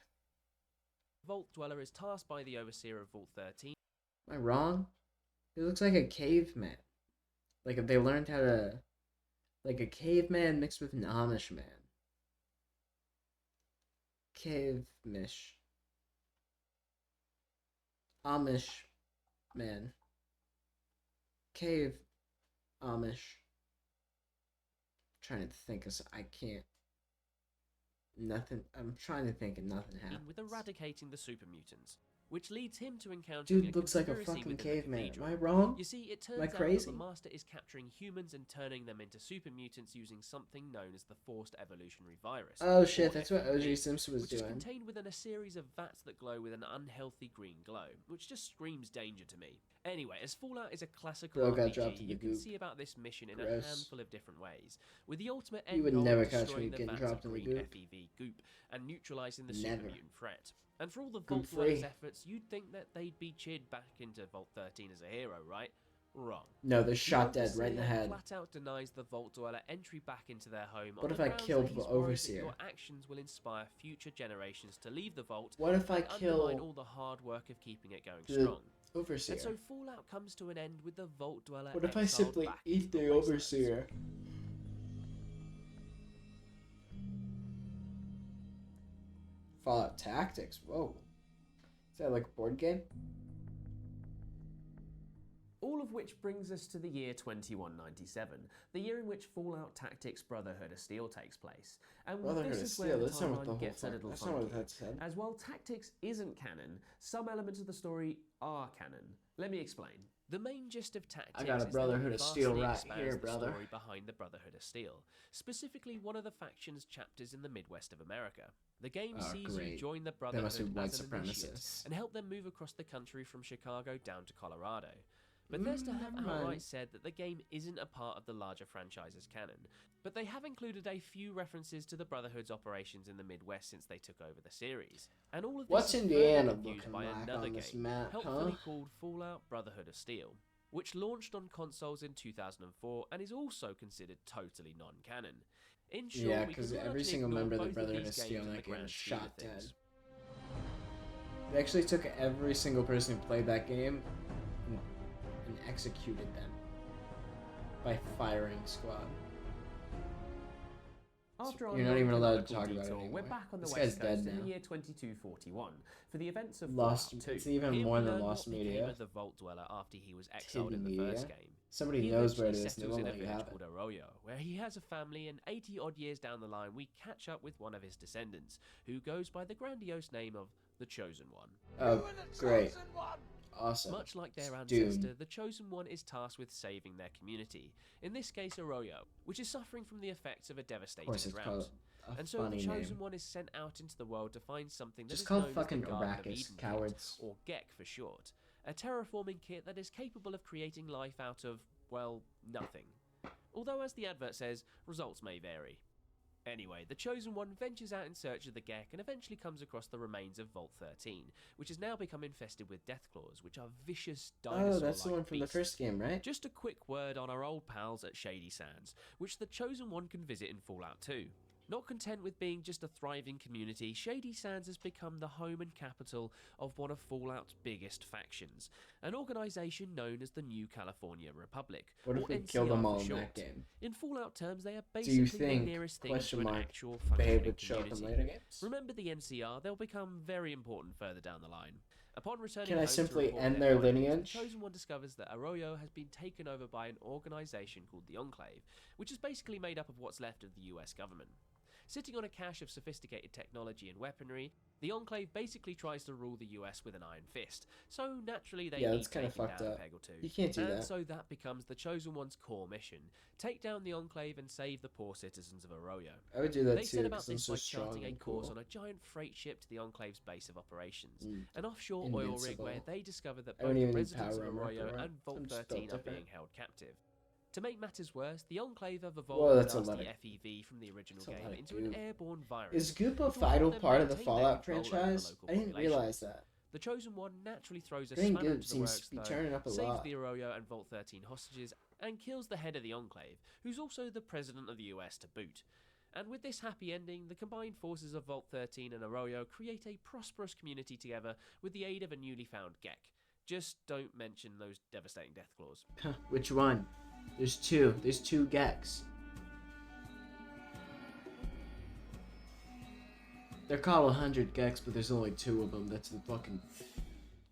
[SPEAKER 2] Vault Dweller is tasked by the overseer of Vault 13
[SPEAKER 1] Am I wrong? He looks like a caveman. Like if they learned how to... Like a caveman mixed with an Amish man. Cave-mish. Amish man. Cave Amish. Trying to think of... I can't... Nothing... I'm trying to think and nothing happens.
[SPEAKER 2] with eradicating the super mutants, which leads him to encountering
[SPEAKER 1] Dude
[SPEAKER 2] a
[SPEAKER 1] looks like a
[SPEAKER 2] conspiracy
[SPEAKER 1] fucking
[SPEAKER 2] within the
[SPEAKER 1] caveman. Am
[SPEAKER 2] cathedral.
[SPEAKER 1] I wrong?
[SPEAKER 2] You see, it turns
[SPEAKER 1] Am I
[SPEAKER 2] out that
[SPEAKER 1] crazy?
[SPEAKER 2] the Master is capturing humans and turning them into super mutants using something known as the Forced Evolutionary Virus.
[SPEAKER 1] Oh
[SPEAKER 2] or
[SPEAKER 1] shit, that's what
[SPEAKER 2] FEV,
[SPEAKER 1] OG Simpson was
[SPEAKER 2] which is
[SPEAKER 1] doing.
[SPEAKER 2] contained within a series of vats that glow with an unhealthy green glow, which just screams danger to me. Anyway, as Fallout is a classical
[SPEAKER 1] Bro got dropped
[SPEAKER 2] RPG,
[SPEAKER 1] in
[SPEAKER 2] you
[SPEAKER 1] the
[SPEAKER 2] can
[SPEAKER 1] goop.
[SPEAKER 2] see about this mission in a
[SPEAKER 1] Gross.
[SPEAKER 2] handful of different ways, with the ultimate
[SPEAKER 1] You
[SPEAKER 2] end
[SPEAKER 1] would
[SPEAKER 2] goal
[SPEAKER 1] never
[SPEAKER 2] of
[SPEAKER 1] catch me
[SPEAKER 2] destroying the
[SPEAKER 1] getting
[SPEAKER 2] vats
[SPEAKER 1] dropped
[SPEAKER 2] of
[SPEAKER 1] in the
[SPEAKER 2] green
[SPEAKER 1] goop.
[SPEAKER 2] FEV goop and neutralizing the
[SPEAKER 1] Never.
[SPEAKER 2] super mutant threat. And for all the
[SPEAKER 1] Goop
[SPEAKER 2] Vault Dwellers'
[SPEAKER 1] free.
[SPEAKER 2] efforts, you'd think that they'd be cheered back into Vault 13 as a hero, right? Wrong.
[SPEAKER 1] No, they're
[SPEAKER 2] The
[SPEAKER 1] shot dead right in the
[SPEAKER 2] Overseer
[SPEAKER 1] head.
[SPEAKER 2] flat out denies the Vault Dweller entry back into their home.
[SPEAKER 1] What
[SPEAKER 2] on
[SPEAKER 1] if
[SPEAKER 2] the
[SPEAKER 1] I
[SPEAKER 2] grounds
[SPEAKER 1] killed
[SPEAKER 2] that he's
[SPEAKER 1] the
[SPEAKER 2] worried that
[SPEAKER 1] Overseer?
[SPEAKER 2] your actions will inspire future generations to leave the Vault.
[SPEAKER 1] What if I
[SPEAKER 2] and undermine
[SPEAKER 1] kill
[SPEAKER 2] all the hard work of keeping it going
[SPEAKER 1] the
[SPEAKER 2] strong.
[SPEAKER 1] Overseer?
[SPEAKER 2] And so Fallout comes to an end with the Vault Dweller.
[SPEAKER 1] What if I
[SPEAKER 2] exiled
[SPEAKER 1] simply
[SPEAKER 2] back
[SPEAKER 1] eat
[SPEAKER 2] into
[SPEAKER 1] the
[SPEAKER 2] wastelands.
[SPEAKER 1] Overseer? Fallout Tactics. Whoa. Is that like a board game?
[SPEAKER 3] All of which brings us to the year 2197, the year in which Fallout Tactics Brotherhood of Steel takes place. And
[SPEAKER 1] Brotherhood
[SPEAKER 3] this
[SPEAKER 1] of
[SPEAKER 3] is where
[SPEAKER 1] Steel.
[SPEAKER 3] the
[SPEAKER 1] That's not what the
[SPEAKER 3] timeline
[SPEAKER 1] whole
[SPEAKER 3] gets a
[SPEAKER 1] fuck.
[SPEAKER 3] little
[SPEAKER 1] That's not what
[SPEAKER 3] funky.
[SPEAKER 1] that said.
[SPEAKER 3] As while Tactics isn't canon, some elements of the story are canon. Let me explain.
[SPEAKER 2] The main gist of Tactics
[SPEAKER 1] I got a
[SPEAKER 2] is that
[SPEAKER 1] Brotherhood
[SPEAKER 2] it
[SPEAKER 1] of Steel
[SPEAKER 2] vastly
[SPEAKER 1] right
[SPEAKER 2] expands
[SPEAKER 1] here,
[SPEAKER 2] the
[SPEAKER 1] brother.
[SPEAKER 2] story behind the Brotherhood of Steel, specifically one of the faction's chapters in the Midwest of America. The game
[SPEAKER 1] Oh,
[SPEAKER 2] sees
[SPEAKER 1] great.
[SPEAKER 2] you join the
[SPEAKER 1] They must be
[SPEAKER 2] Brotherhood
[SPEAKER 1] white
[SPEAKER 2] as an initiate
[SPEAKER 1] supremacists.
[SPEAKER 2] and help them move across the country from Chicago down to Colorado. Bethesda have
[SPEAKER 1] never mind.
[SPEAKER 2] outright said that the game isn't a part of the larger franchise's canon, but they have included a few references to the Brotherhood's operations in the Midwest since they took over the series. And all of this
[SPEAKER 1] What's
[SPEAKER 2] is
[SPEAKER 1] Indiana
[SPEAKER 2] further confused
[SPEAKER 1] looking
[SPEAKER 2] by
[SPEAKER 1] like
[SPEAKER 2] another
[SPEAKER 1] on this
[SPEAKER 2] game,
[SPEAKER 1] map,
[SPEAKER 2] helpfully
[SPEAKER 1] huh?
[SPEAKER 2] called Fallout Brotherhood of Steel, which launched on consoles in 2004 and is also considered totally non-canon. In short,
[SPEAKER 1] Yeah,
[SPEAKER 2] we
[SPEAKER 1] because
[SPEAKER 2] can
[SPEAKER 1] every
[SPEAKER 2] largely
[SPEAKER 1] single
[SPEAKER 2] ignore
[SPEAKER 1] member of the
[SPEAKER 2] both
[SPEAKER 1] Brotherhood
[SPEAKER 2] these
[SPEAKER 1] of Steel
[SPEAKER 2] games
[SPEAKER 1] in
[SPEAKER 2] in
[SPEAKER 1] that
[SPEAKER 2] the
[SPEAKER 1] game
[SPEAKER 2] grand
[SPEAKER 1] is
[SPEAKER 2] scheme of
[SPEAKER 1] shot dead.
[SPEAKER 2] things.
[SPEAKER 1] They actually took every single person who played that game and executed them by firing squad.
[SPEAKER 3] After our
[SPEAKER 1] You're not even allowed to
[SPEAKER 3] non-canonical
[SPEAKER 1] talk about it
[SPEAKER 3] detour,
[SPEAKER 1] anymore.
[SPEAKER 3] we're back on the
[SPEAKER 1] This
[SPEAKER 3] West
[SPEAKER 1] guy's dead
[SPEAKER 3] Coast in
[SPEAKER 1] now.
[SPEAKER 3] the year 2241 for the events of
[SPEAKER 1] Lost.
[SPEAKER 3] Fallout 2.
[SPEAKER 1] It's even
[SPEAKER 2] Here
[SPEAKER 1] more
[SPEAKER 2] we
[SPEAKER 1] than
[SPEAKER 2] learn
[SPEAKER 1] Lost
[SPEAKER 2] what became
[SPEAKER 1] Media.
[SPEAKER 2] of the Vault Dweller after he was exiled in the
[SPEAKER 1] Media?
[SPEAKER 2] first game.
[SPEAKER 1] Somebody
[SPEAKER 2] He
[SPEAKER 1] knows where it
[SPEAKER 2] eventually
[SPEAKER 1] is, and they
[SPEAKER 2] settles
[SPEAKER 1] won't
[SPEAKER 2] in a
[SPEAKER 1] let you
[SPEAKER 2] village
[SPEAKER 1] have it.
[SPEAKER 2] called Arroyo, where he has a family, and 80 odd years down the line, we catch up with one of his descendants, who goes by the grandiose name of the Chosen One.
[SPEAKER 1] Oh, great. Awesome.
[SPEAKER 2] Much like their
[SPEAKER 1] Doom.
[SPEAKER 2] ancestor, the Chosen One is tasked with saving their community, in this case Arroyo, which is suffering from the effects of a
[SPEAKER 1] Of
[SPEAKER 2] devastating
[SPEAKER 1] course, it's
[SPEAKER 2] drought.
[SPEAKER 1] called a
[SPEAKER 2] And so the
[SPEAKER 1] funny
[SPEAKER 2] Chosen
[SPEAKER 1] name.
[SPEAKER 2] One is sent out into the world to find something that
[SPEAKER 1] Just
[SPEAKER 2] is
[SPEAKER 1] called
[SPEAKER 2] known
[SPEAKER 1] fucking
[SPEAKER 2] as the Garden of
[SPEAKER 1] Arrakis,
[SPEAKER 2] Eden kit,
[SPEAKER 1] cowards.
[SPEAKER 2] or GECK for short, a terraforming kit that is capable of creating life out of, well, nothing. Although, as the advert says, results may vary. Anyway, the Chosen One ventures out in search of the GECK and eventually comes across the remains of Vault 13, which has now become infested with Deathclaws, which are vicious dinosaur-like
[SPEAKER 1] Oh, that's the one from the
[SPEAKER 2] beasts.
[SPEAKER 1] first game, right?
[SPEAKER 2] Just a quick word on our old pals at Shady Sands, which the Chosen One can visit in Fallout 2. Not content with being just a thriving community, Shady Sands has become the home and capital of one of Fallout's biggest factions, an organisation known as the New California Republic,
[SPEAKER 1] What if
[SPEAKER 2] or
[SPEAKER 1] we
[SPEAKER 2] NCR
[SPEAKER 1] kill them
[SPEAKER 2] for
[SPEAKER 1] all in
[SPEAKER 2] short.
[SPEAKER 1] that game?
[SPEAKER 2] In Fallout terms, they are
[SPEAKER 1] Do you
[SPEAKER 2] basically the
[SPEAKER 1] think,
[SPEAKER 2] nearest thing to
[SPEAKER 1] question
[SPEAKER 2] an
[SPEAKER 1] mark,
[SPEAKER 2] actual
[SPEAKER 1] they
[SPEAKER 2] functioning
[SPEAKER 1] would show up in
[SPEAKER 2] community.
[SPEAKER 1] later games?
[SPEAKER 2] Remember the NCR, they'll become very important further down the line. Upon returning
[SPEAKER 1] Can I
[SPEAKER 2] home to
[SPEAKER 1] simply
[SPEAKER 2] report
[SPEAKER 1] end
[SPEAKER 2] their
[SPEAKER 1] their
[SPEAKER 2] findings,
[SPEAKER 1] lineage?
[SPEAKER 2] The Chosen One discovers that Arroyo has been taken over by an organisation called the Enclave, which is basically made up of what's left of the US government. Sitting on a cache of sophisticated technology and weaponry, the Enclave basically tries to rule the US with an iron fist, so naturally they
[SPEAKER 1] Yeah,
[SPEAKER 2] need
[SPEAKER 1] that's kinda
[SPEAKER 2] taking
[SPEAKER 1] fucked
[SPEAKER 2] down
[SPEAKER 1] up.
[SPEAKER 2] a peg or two.
[SPEAKER 1] You can't do
[SPEAKER 2] and
[SPEAKER 1] that.
[SPEAKER 2] so that becomes the Chosen One's core mission: take down the Enclave and save the poor citizens of Arroyo.
[SPEAKER 1] I would do that
[SPEAKER 2] They
[SPEAKER 1] too,
[SPEAKER 2] set about
[SPEAKER 1] because I'm
[SPEAKER 2] this
[SPEAKER 1] so
[SPEAKER 2] by
[SPEAKER 1] strong
[SPEAKER 2] charting a
[SPEAKER 1] and
[SPEAKER 2] course
[SPEAKER 1] cool.
[SPEAKER 2] on a giant freight ship to the Enclave's base of operations,
[SPEAKER 1] Mm.
[SPEAKER 2] an offshore oil rig where
[SPEAKER 1] Invincible.
[SPEAKER 2] they discover that
[SPEAKER 1] I
[SPEAKER 2] both
[SPEAKER 1] don't
[SPEAKER 2] the
[SPEAKER 1] even need
[SPEAKER 2] residents of
[SPEAKER 1] power armor
[SPEAKER 2] Arroyo
[SPEAKER 1] for it.
[SPEAKER 2] and Vault
[SPEAKER 1] I'm just
[SPEAKER 2] 13 are
[SPEAKER 1] built
[SPEAKER 2] being
[SPEAKER 1] different.
[SPEAKER 2] held captive. To make matters worse, the Enclave have
[SPEAKER 1] Whoa,
[SPEAKER 2] evolved
[SPEAKER 1] that's a
[SPEAKER 2] the
[SPEAKER 1] lot
[SPEAKER 2] nasty
[SPEAKER 1] of-
[SPEAKER 2] FEV from the original
[SPEAKER 1] that's a lot
[SPEAKER 2] game
[SPEAKER 1] of
[SPEAKER 2] into an
[SPEAKER 1] goop.
[SPEAKER 2] airborne virus.
[SPEAKER 1] Is Goop a
[SPEAKER 2] which will help
[SPEAKER 1] vital
[SPEAKER 2] them
[SPEAKER 1] part of the
[SPEAKER 2] maintain their
[SPEAKER 1] Fallout
[SPEAKER 2] control over the
[SPEAKER 1] franchise?
[SPEAKER 2] local
[SPEAKER 1] I didn't
[SPEAKER 2] population.
[SPEAKER 1] realize that.
[SPEAKER 2] The Chosen One naturally throws a
[SPEAKER 1] Green
[SPEAKER 2] spanner
[SPEAKER 1] Goop
[SPEAKER 2] into the
[SPEAKER 1] seems
[SPEAKER 2] works,
[SPEAKER 1] to be
[SPEAKER 2] though,
[SPEAKER 1] turning up a
[SPEAKER 2] saves
[SPEAKER 1] lot.
[SPEAKER 2] the Arroyo and Vault 13 hostages, and kills the head of the Enclave, who's also the president of the US to boot. And with this happy ending, the combined forces of Vault 13 and Arroyo create a prosperous community together with the aid of a newly found GECK. Just don't mention those devastating Deathclaws.
[SPEAKER 1] Which one? There's two. There's two Gecks. They're called 100 Gecks, but there's only two of them. That's a fucking...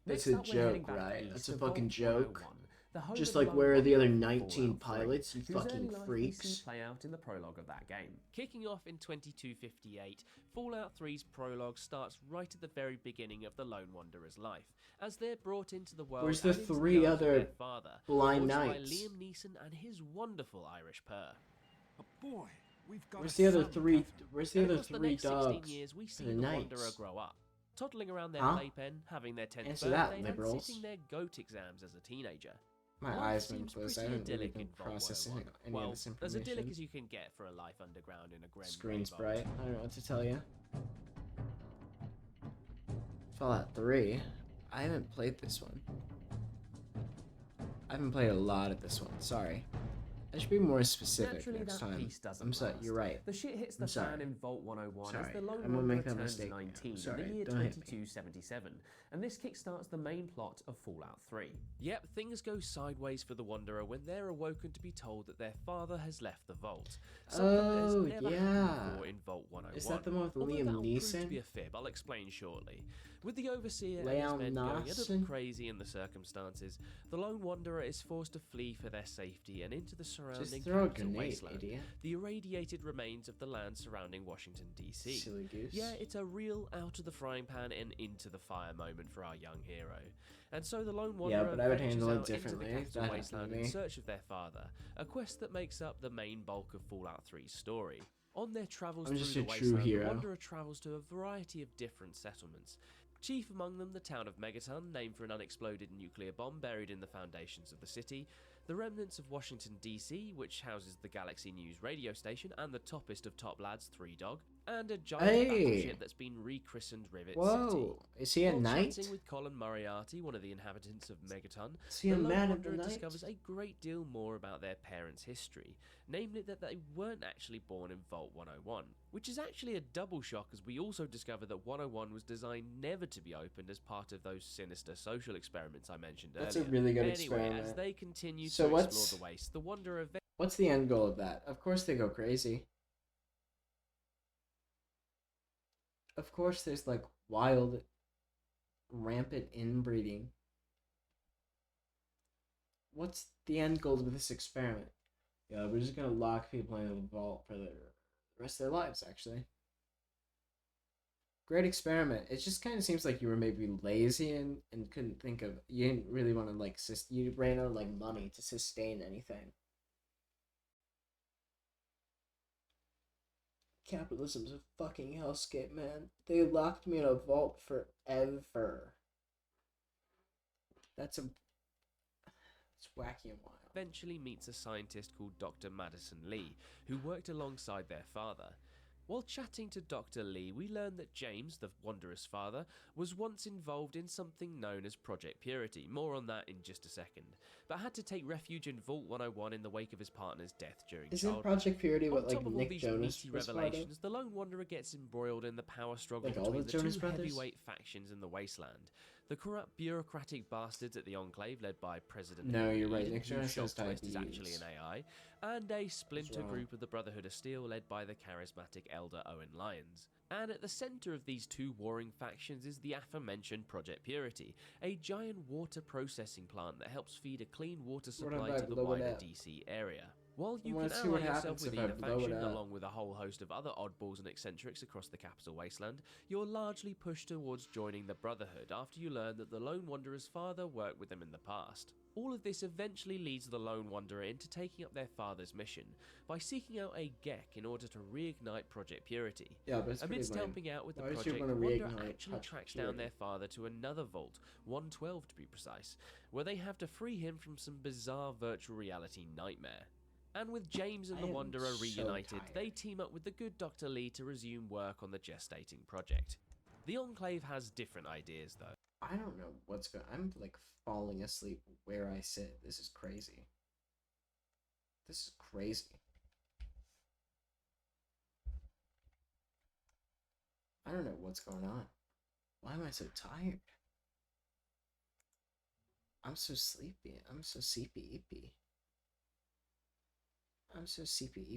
[SPEAKER 1] That's
[SPEAKER 3] Next
[SPEAKER 1] a
[SPEAKER 3] up, we're heading
[SPEAKER 1] joke,
[SPEAKER 3] back
[SPEAKER 1] right?
[SPEAKER 3] east
[SPEAKER 1] That's a
[SPEAKER 3] to
[SPEAKER 1] fucking
[SPEAKER 3] Vault
[SPEAKER 1] joke.
[SPEAKER 3] 101, The home
[SPEAKER 1] Just
[SPEAKER 3] of the
[SPEAKER 1] like
[SPEAKER 3] Lone
[SPEAKER 1] where are the other
[SPEAKER 3] Wanderer,
[SPEAKER 1] 19
[SPEAKER 3] Fallout 3,
[SPEAKER 1] pilots, you
[SPEAKER 3] whose
[SPEAKER 1] fucking
[SPEAKER 3] early life
[SPEAKER 1] freaks?
[SPEAKER 3] we see play out in the prologue of that game.
[SPEAKER 2] Kicking off in 2258, Fallout 3's prologue starts right at the very beginning of the Lone Wanderer's life, as they're brought into the world
[SPEAKER 1] Where's the
[SPEAKER 2] and into
[SPEAKER 1] 3
[SPEAKER 2] arms of
[SPEAKER 1] other
[SPEAKER 2] their father,
[SPEAKER 1] blind
[SPEAKER 2] voiced by
[SPEAKER 1] knights?
[SPEAKER 2] Liam Neeson and his wonderful Irish purr.
[SPEAKER 4] Boy, we've got
[SPEAKER 1] Where's
[SPEAKER 4] a
[SPEAKER 1] the other
[SPEAKER 4] son,
[SPEAKER 1] 3?
[SPEAKER 4] Captain.
[SPEAKER 1] Where's the
[SPEAKER 2] And
[SPEAKER 1] other
[SPEAKER 2] across the
[SPEAKER 1] 3
[SPEAKER 2] next 16
[SPEAKER 1] dogs?
[SPEAKER 2] years, we see
[SPEAKER 1] the
[SPEAKER 2] the
[SPEAKER 1] knights?
[SPEAKER 2] Wanderer grow up, toddling around their
[SPEAKER 1] Huh?
[SPEAKER 2] playpen, having their 10th
[SPEAKER 1] Answer that,
[SPEAKER 2] birthday,
[SPEAKER 1] liberals.
[SPEAKER 2] and sitting their GOAT exams as a teenager.
[SPEAKER 1] My
[SPEAKER 2] Life
[SPEAKER 1] eyes been
[SPEAKER 2] seems
[SPEAKER 1] closed. I
[SPEAKER 2] pretty
[SPEAKER 1] haven't really
[SPEAKER 2] idyllic
[SPEAKER 1] been
[SPEAKER 2] in Vault
[SPEAKER 1] processing
[SPEAKER 2] 101.
[SPEAKER 1] any
[SPEAKER 2] Well,
[SPEAKER 1] of this
[SPEAKER 2] as idyllic
[SPEAKER 1] information.
[SPEAKER 2] as you can get for a life underground in a grim
[SPEAKER 1] Screen's
[SPEAKER 2] vault.
[SPEAKER 1] bright. I don't know what to tell you. Fallout 3. I haven't played this one. I haven't played a lot of this one. Sorry. I should be more specific
[SPEAKER 3] Naturally,
[SPEAKER 1] next
[SPEAKER 3] that
[SPEAKER 1] time.
[SPEAKER 3] peace doesn't
[SPEAKER 1] I'm sorry.
[SPEAKER 3] last.
[SPEAKER 1] You're right.
[SPEAKER 3] The shit hits the
[SPEAKER 1] I'm sorry.
[SPEAKER 3] fan in Vault 101 as
[SPEAKER 1] Sorry.
[SPEAKER 3] the Lone
[SPEAKER 1] I won't
[SPEAKER 3] Wanderer
[SPEAKER 1] make that
[SPEAKER 3] turns
[SPEAKER 1] mistake.
[SPEAKER 3] 19
[SPEAKER 1] Sorry.
[SPEAKER 3] in the year
[SPEAKER 1] Don't hit me.
[SPEAKER 3] 2277, and this kickstarts the main plot of Fallout 3.
[SPEAKER 2] Yep, things go sideways for the Wanderer when they're awoken to be told that their father has left the vault. Something that has
[SPEAKER 1] Oh,
[SPEAKER 2] never
[SPEAKER 1] yeah.
[SPEAKER 2] happened before in Vault 101.
[SPEAKER 1] Is that the one with
[SPEAKER 2] Although
[SPEAKER 1] Liam
[SPEAKER 2] that'll prove to
[SPEAKER 1] Neeson?
[SPEAKER 2] be a fib, I'll explain shortly. With the Overseer and
[SPEAKER 1] Liam
[SPEAKER 2] his men going a
[SPEAKER 1] Neeson?
[SPEAKER 2] little crazy in the circumstances, the Lone Wanderer is forced to flee for their safety and into the surrounding
[SPEAKER 1] Just throw a
[SPEAKER 2] capital
[SPEAKER 1] grenade,
[SPEAKER 2] wasteland,
[SPEAKER 1] idiot.
[SPEAKER 2] the irradiated remains of the land surrounding Washington, D.C.
[SPEAKER 1] Silly goose.
[SPEAKER 2] Yeah, it's a real out of the frying pan and into the fire moment for our young hero. And so the Lone Wanderer
[SPEAKER 1] but I would
[SPEAKER 2] ventures
[SPEAKER 1] handle it
[SPEAKER 2] out into
[SPEAKER 1] differently
[SPEAKER 2] the
[SPEAKER 1] if
[SPEAKER 2] capital
[SPEAKER 1] that happened
[SPEAKER 2] wasteland
[SPEAKER 1] to
[SPEAKER 2] in
[SPEAKER 1] me.
[SPEAKER 2] search of their father, a quest that makes up the main bulk of Fallout 3's story. On their travels
[SPEAKER 1] I'm
[SPEAKER 2] through
[SPEAKER 1] just
[SPEAKER 2] the
[SPEAKER 1] a true
[SPEAKER 2] wasteland,
[SPEAKER 1] hero.
[SPEAKER 2] the Wanderer travels to a variety of different settlements. Chief among them, the town of Megaton, named for an unexploded nuclear bomb buried in the foundations of the city, the remnants of Washington, D.C., which houses the Galaxy News radio station and the toppest of top lads, Three Dog, and a giant
[SPEAKER 1] Hey!
[SPEAKER 2] battleship that's been rechristened Rivet City.
[SPEAKER 1] Whoa. Is he a
[SPEAKER 2] While
[SPEAKER 1] knight?
[SPEAKER 2] chatting with Colin Moriarty, one of the inhabitants of Megaton,
[SPEAKER 1] Is he
[SPEAKER 2] the
[SPEAKER 1] a
[SPEAKER 2] Lone
[SPEAKER 1] man of the
[SPEAKER 2] Wanderer
[SPEAKER 1] night?
[SPEAKER 2] discovers a great deal more about their parents' history, namely that they weren't actually born in Vault 101, which is actually a double shock as we also discover that 101 was designed never to be opened as part of those sinister social experiments I mentioned
[SPEAKER 1] That's a
[SPEAKER 2] earlier.
[SPEAKER 1] really good
[SPEAKER 2] Anyway,
[SPEAKER 1] experiment.
[SPEAKER 2] as they continue
[SPEAKER 1] So
[SPEAKER 2] to
[SPEAKER 1] what's-
[SPEAKER 2] explore the waste, the Wanderer
[SPEAKER 1] What's the end goal of that? Of course they go crazy. Of course there's like wild, rampant inbreeding. What's the end goal of this experiment? Yeah, we're just gonna lock people in a vault for the rest of their lives, actually. Great experiment. It just kind of seems like you were maybe lazy and couldn't think of, you didn't really want to like, you ran out of like money to sustain anything. Capitalism's a fucking hellscape, man. They locked me in a vault forever. It's wacky and wild.
[SPEAKER 2] eventually meets a scientist called Dr. Madison Lee, who worked alongside their father. While chatting to Dr. Lee, we learn that James, the Wanderer's father, was once involved in something known as Project Purity, more on that in just a second, but had to take refuge in Vault 101 in the wake of his partner's death during
[SPEAKER 1] Isn't
[SPEAKER 2] childhood.
[SPEAKER 1] Project Purity what
[SPEAKER 2] On
[SPEAKER 1] like
[SPEAKER 2] top of all
[SPEAKER 1] Nick
[SPEAKER 2] these
[SPEAKER 1] Jonas
[SPEAKER 2] meaty
[SPEAKER 1] was part of?
[SPEAKER 2] revelations, the Lone Wanderer gets embroiled in the power struggle
[SPEAKER 1] Like all
[SPEAKER 2] between
[SPEAKER 1] the
[SPEAKER 2] the
[SPEAKER 1] Jonas
[SPEAKER 2] two
[SPEAKER 1] Brothers?
[SPEAKER 2] heavyweight factions in the wasteland. The corrupt bureaucratic bastards at the Enclave, led by President
[SPEAKER 1] No,
[SPEAKER 2] Henry
[SPEAKER 1] you're right.
[SPEAKER 2] Eden,
[SPEAKER 1] Nick
[SPEAKER 2] whose
[SPEAKER 1] Jonas has
[SPEAKER 2] shop twist is
[SPEAKER 1] diabetes.
[SPEAKER 2] actually an AI, and a splinter
[SPEAKER 1] wrong.
[SPEAKER 2] group of the Brotherhood of Steel, led by the charismatic Elder Owen Lyons. And at the centre of these two warring factions is the aforementioned Project Purity, a giant water processing plant that helps feed a clean water
[SPEAKER 1] What if
[SPEAKER 2] supply
[SPEAKER 1] I
[SPEAKER 2] to the
[SPEAKER 1] blow it
[SPEAKER 2] wider
[SPEAKER 1] up?
[SPEAKER 2] DC area. While you
[SPEAKER 1] wanna
[SPEAKER 2] can
[SPEAKER 1] see what
[SPEAKER 2] ally yourself
[SPEAKER 1] happens
[SPEAKER 2] with
[SPEAKER 1] if I
[SPEAKER 2] either
[SPEAKER 1] blow it
[SPEAKER 2] faction,
[SPEAKER 1] up.
[SPEAKER 2] along with a whole host of other oddballs and eccentrics across the capital wasteland, you're largely pushed towards joining the Brotherhood after you learn that the Lone Wanderer's father worked with them in the past. All of this eventually leads the Lone Wanderer into taking up their father's mission by seeking out a Gek in order to reignite Project Purity.
[SPEAKER 1] Yeah, but it's pretty
[SPEAKER 2] Amidst
[SPEAKER 1] lame.
[SPEAKER 2] helping out with the
[SPEAKER 1] Why would you
[SPEAKER 2] project,
[SPEAKER 1] wanna
[SPEAKER 2] the Wanderer
[SPEAKER 1] reignite
[SPEAKER 2] actually
[SPEAKER 1] Project
[SPEAKER 2] tracks down
[SPEAKER 1] Purity?
[SPEAKER 2] their father to another vault, 112 to be precise, where they have to free him from some bizarre virtual reality nightmare. And with James and
[SPEAKER 1] I
[SPEAKER 2] the
[SPEAKER 1] am
[SPEAKER 2] Wanderer
[SPEAKER 1] so
[SPEAKER 2] reunited,
[SPEAKER 1] tired.
[SPEAKER 2] they team up with the good Dr. Lee to resume work on the gestating project. The Enclave has different ideas though.
[SPEAKER 1] I don't know what's going. I'm like falling asleep where I sit. This is crazy. This is crazy. I don't know what's going on. Why am I so tired? I'm so sleepy. I'm so sleepy. I'm so sleepy.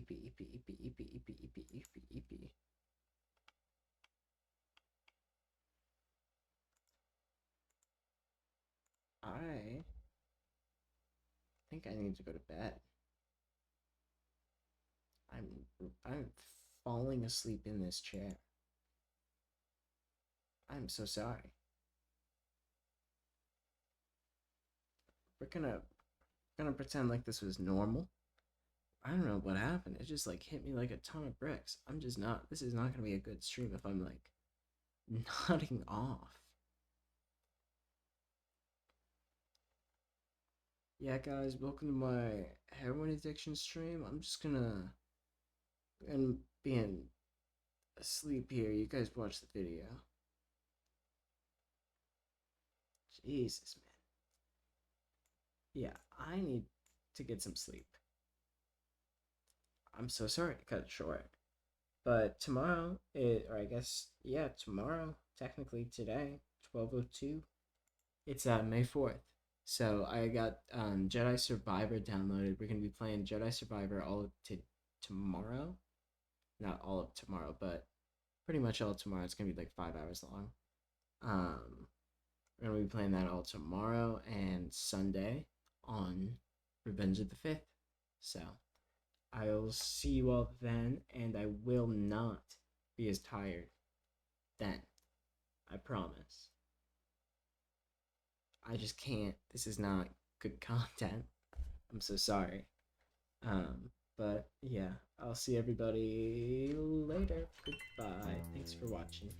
[SPEAKER 1] I think I need to go to bed. I'm falling asleep in this chair. I'm so sorry. We're gonna pretend like this was normal. I don't know what happened. It just like hit me like a ton of bricks. I'm just not. This is not gonna be a good stream if I'm like nodding off. Yeah, guys, welcome to my heroin addiction stream. I'm just gonna and being asleep here. You guys watch the video. Jesus, man. Yeah, I need to get some sleep. I'm so sorry to cut it short. But tomorrow, or I guess, yeah, tomorrow, technically today, 12:02, it's May 4th. So I got Jedi Survivor downloaded. We're going to be playing Jedi Survivor all of tomorrow. Not all of tomorrow, but pretty much all of tomorrow. It's going to be like 5 hours long. We're going to be playing that all tomorrow and Sunday on Revenge of the 5th. So I'll see you all then, and I will not be as tired then. I promise. I just can't. This is not good content. I'm so sorry. But yeah, I'll see everybody later. Goodbye. Thanks for watching.